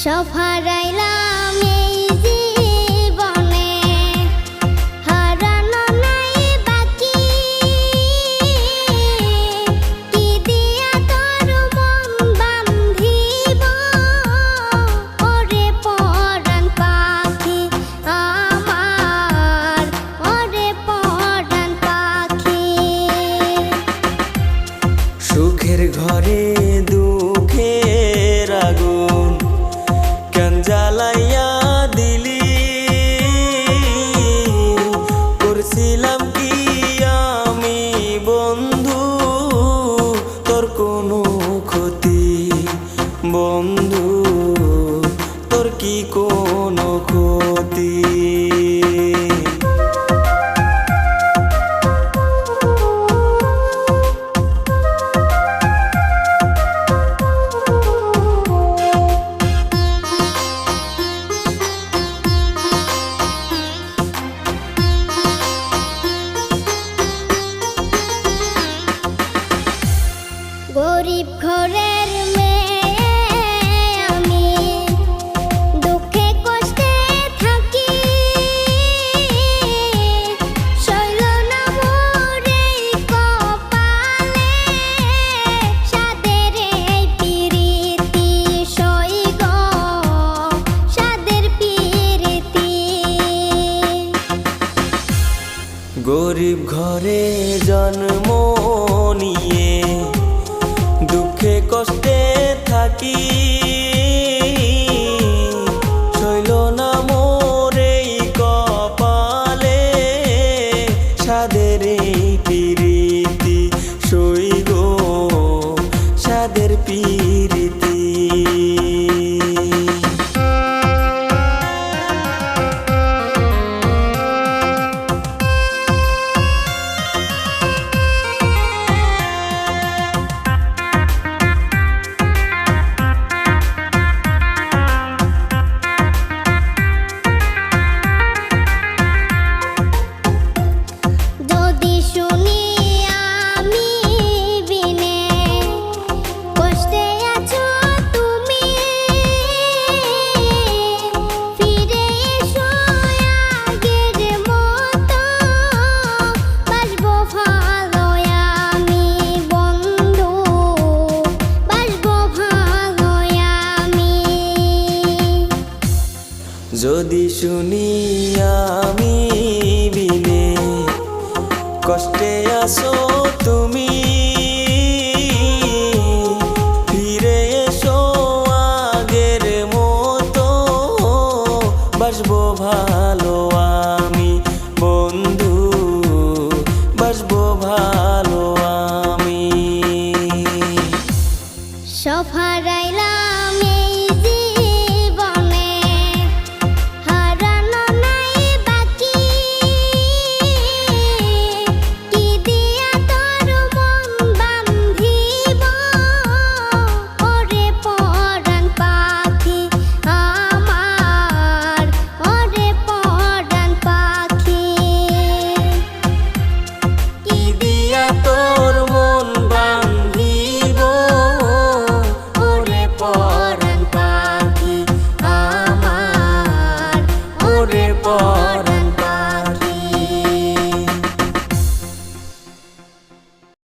সব হারাইলাম এই জীবনে, হারানো নাই বাকি। কি দিয়া তোর মন বান্ধিব, ওরে পরাণ পাখি আমার, ওরে পরাণ পাখি। সুখের ঘরে দুঃখের আগুন কেন জ্বালাইয়া দিলি, করছিলাম কি আমি বন্ধু তোর কোনো ক্ষতি, বন্ধু তোর কি কোনো ক্ষতি। গরিব ঘরের মেয়ে আমি, দুঃখে কষ্টে থাকি। সইল না মোর এই কপালে, সাদের এই পিরিতি সই গো, সাদের পিরিতি। গরিব ঘরে জন্ম নিয়ে দুঃখে কষ্টে থাকি, সইল না মোর এই কপালে, সাদের এই পিরিতি সই গো, সাদের পিরিতি। যদি শুনি আমি বিনে কষ্টে আছো তুমি, ফিরে এসো আগের মতো, বাসবো ভালো আমি বন্ধু, বাসবো ভালো আমি। যদি শুনি আমি বিনে কষ্টে আসো তুমি, ফিরে এসো আগের মতো, বাসবো ভালো আমি বন্ধু, বাসবো ভালো আমি। সব